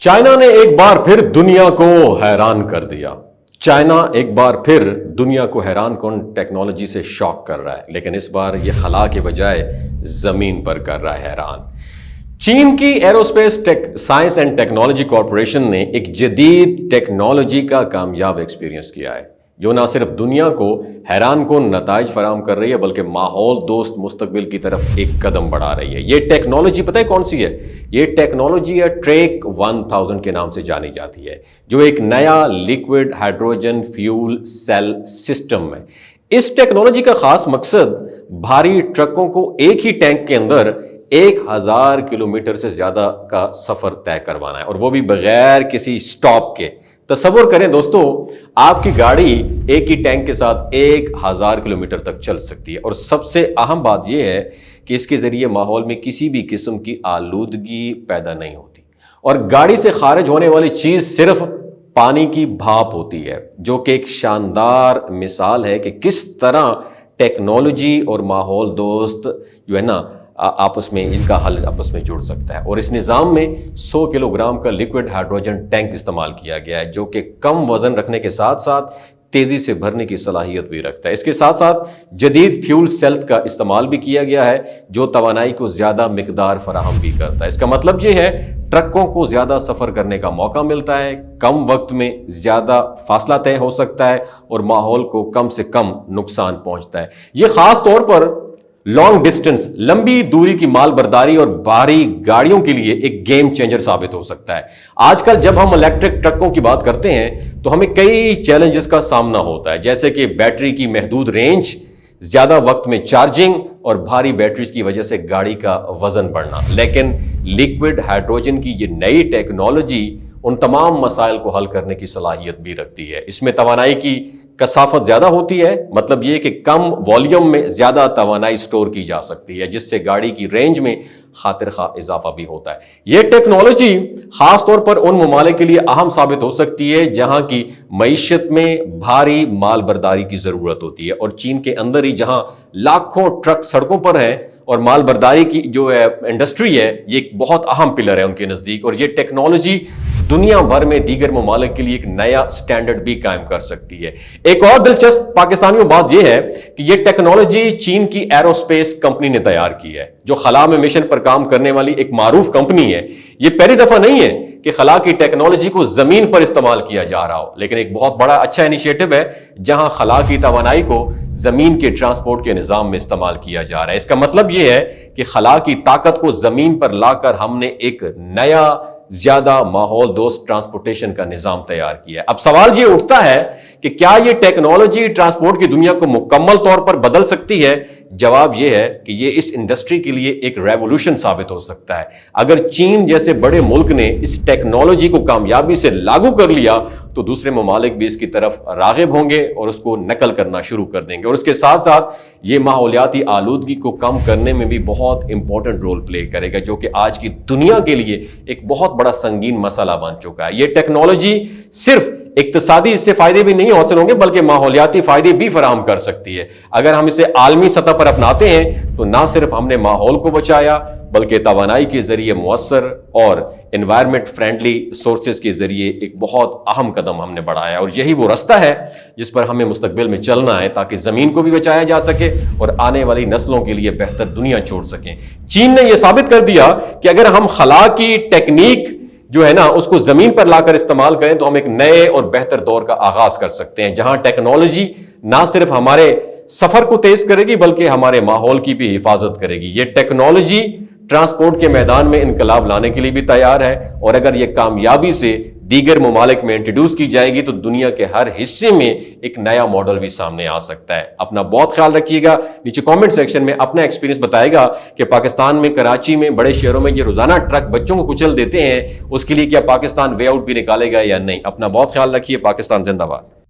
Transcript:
China نے ایک بار پھر دنیا کو حیران کر دیا۔ چائنا ایک بار پھر دنیا کو حیران کن ٹیکنالوجی سے شاک کر رہا ہے، لیکن اس بار یہ خلا کے بجائے زمین پر کر رہا ہے حیران۔ چین کی aerospace science and technology corporation نے ایک جدید ٹیکنالوجی کا کامیاب ایکسپیرینس کیا ہے، جو نہ صرف دنیا کو حیران کن نتائج فراہم کر رہی ہے بلکہ ماحول دوست مستقبل کی طرف ایک قدم بڑھا رہی ہے۔ یہ ٹیکنالوجی پتہ ہے کون سی ہے؟ یہ ٹیکنالوجی ٹریک 1000 کے نام سے جانی جاتی ہے، جو ایک نیا liquid hydrogen fuel sale system ہے۔ اس ٹیکنالوجی کا خاص مقصد بھاری ٹرکوں کو ایک ہی ٹینک کے اندر 1000 کلومیٹر سے زیادہ کا سفر طے کروانا ہے، اور وہ بھی بغیر کسی سٹاپ کے۔ تصور کریں دوستو، آپ کی گاڑی ایک ہی ٹینک کے ساتھ 1000 کلومیٹر تک چل سکتی ہے، اور سب سے اہم بات یہ ہے کہ اس کے ذریعے ماحول میں کسی بھی قسم کی آلودگی پیدا نہیں ہوتی، اور گاڑی سے خارج ہونے والی چیز صرف پانی کی بھاپ ہوتی ہے، جو کہ ایک شاندار مثال ہے کہ کس طرح ٹیکنالوجی اور ماحول دوست جو ہے نا آپس میں ان کا حل آپس میں جڑ سکتا ہے۔ اور اس نظام میں 100 کلو گرام کا لیکوڈ ہائیڈروجن ٹینک استعمال کیا گیا ہے، جو کہ کم وزن رکھنے کے ساتھ ساتھ تیزی سے بھرنے کی صلاحیت بھی رکھتا ہے۔ اس کے ساتھ ساتھ جدید فیول سیلز کا استعمال بھی کیا گیا ہے، جو توانائی کو زیادہ مقدار فراہم بھی کرتا ہے۔ اس کا مطلب یہ ہے ٹرکوں کو زیادہ سفر کرنے کا موقع ملتا ہے، کم وقت میں زیادہ فاصلہ طے ہو سکتا ہے، اور ماحول کو کم سے کم نقصان پہنچتا ہے۔ یہ خاص طور پر لانگ ڈسٹنس، لمبی دوری کی مال برداری اور بھاری گاڑیوں کے لیے ایک گیم چینجر ثابت ہو سکتا ہے۔ آج کل جب ہم الیکٹرک ٹرکوں کی بات کرتے ہیں تو ہمیں کئی چیلنجز کا سامنا ہوتا ہے، جیسے کہ بیٹری کی محدود رینج، زیادہ وقت میں چارجنگ، اور بھاری بیٹریز کی وجہ سے گاڑی کا وزن بڑھنا۔ لیکن لیکوڈ ہائیڈروجن کی یہ نئی ٹیکنالوجی ان تمام مسائل کو حل کرنے کی صلاحیت بھی رکھتی ہے۔ اس میں توانائی کی کثافت زیادہ ہوتی ہے، مطلب یہ کہ کم والیوم میں زیادہ توانائی سٹور کی جا سکتی ہے، جس سے گاڑی کی رینج میں خاطر خواہ اضافہ بھی ہوتا ہے۔ یہ ٹیکنالوجی خاص طور پر ان ممالک کے لیے اہم ثابت ہو سکتی ہے جہاں کی معیشت میں بھاری مال برداری کی ضرورت ہوتی ہے، اور چین کے اندر ہی جہاں لاکھوں ٹرک سڑکوں پر ہیں، اور مال برداری کی جو ہے انڈسٹری ہے، یہ ایک بہت اہم پلر ہے ان کے نزدیک، اور یہ ٹیکنالوجی دنیا بھر میں دیگر ممالک کے لیے ایک نیا سٹینڈرڈ بھی قائم کر سکتی ہے۔ ایک اور دلچسپ پاکستانیوں بات یہ ہے کہ یہ ٹیکنالوجی چین کی ایروسپیس کمپنی نے تیار کی ہے، جو خلا میں مشن پر کام کرنے والی ایک معروف کمپنی ہے۔ یہ پہلی دفعہ نہیں ہے کہ خلا کی ٹیکنالوجی کو زمین پر استعمال کیا جا رہا ہو، لیکن ایک بہت بڑا اچھا انیشیٹو ہے جہاں خلا کی توانائی کو زمین کے ٹرانسپورٹ کے نظام میں استعمال کیا جا رہا ہے۔ اس کا مطلب یہ ہے کہ خلا کی طاقت کو زمین پر لا کر ہم نے ایک نیا زیادہ ماحول دوست ٹرانسپورٹیشن کا نظام تیار کیا ہے۔ اب سوال یہ اٹھتا ہے کہ کیا یہ ٹیکنالوجی ٹرانسپورٹ کی دنیا کو مکمل طور پر بدل سکتی ہے؟ جواب یہ ہے کہ یہ اس انڈسٹری کے لیے ایک ریولوشن ثابت ہو سکتا ہے۔ اگر چین جیسے بڑے ملک نے اس ٹیکنالوجی کو کامیابی سے لاگو کر لیا تو دوسرے ممالک بھی اس کی طرف راغب ہوں گے اور اس کو نقل کرنا شروع کر دیں گے، اور اس کے ساتھ ساتھ یہ ماحولیاتی آلودگی کو کم کرنے میں بھی بہت امپورٹنٹ رول پلے کرے گا، جو کہ آج کی دنیا کے لیے ایک بہت بڑا سنگین مسئلہ بن چکا ہے۔ یہ ٹیکنالوجی صرف اقتصادی اس سے فائدے بھی نہیں حاصل ہوں گے بلکہ ماحولیاتی فائدے بھی فراہم کر سکتی ہے۔ اگر ہم اسے عالمی سطح پر اپناتے ہیں تو نہ صرف ہم نے ماحول کو بچایا بلکہ توانائی کے ذریعے مؤثر اور انوائرمنٹ فرینڈلی سورسز کے ذریعے ایک بہت اہم قدم ہم نے بڑھایا، اور یہی وہ رستہ ہے جس پر ہمیں مستقبل میں چلنا ہے تاکہ زمین کو بھی بچایا جا سکے اور آنے والی نسلوں کے لیے بہتر دنیا چھوڑ سکیں۔ چین نے یہ ثابت کر دیا کہ اگر ہم خلا کی ٹیکنیک جو ہے نا اس کو زمین پر لا کر استعمال کریں تو ہم ایک نئے اور بہتر دور کا آغاز کر سکتے ہیں، جہاں ٹیکنالوجی نہ صرف ہمارے سفر کو تیز کرے گی بلکہ ہمارے ماحول کی بھی حفاظت کرے گی۔ یہ ٹیکنالوجی ٹرانسپورٹ کے میدان میں انقلاب لانے کے لیے بھی تیار ہے، اور اگر یہ کامیابی سے دیگر ممالک میں انٹروڈیوس کی جائے گی تو دنیا کے ہر حصے میں ایک نیا ماڈل بھی سامنے آ سکتا ہے۔ اپنا بہت خیال رکھیے گا، نیچے کامنٹ سیکشن میں اپنا ایکسپیرینس بتائے گا کہ پاکستان میں، کراچی میں، بڑے شہروں میں یہ روزانہ ٹرک بچوں کو کچل دیتے ہیں، اس کے لیے کیا پاکستان وے آؤٹ بھی نکالے گا یا نہیں؟ اپنا بہت خیال رکھیے۔ پاکستان زندہ باد۔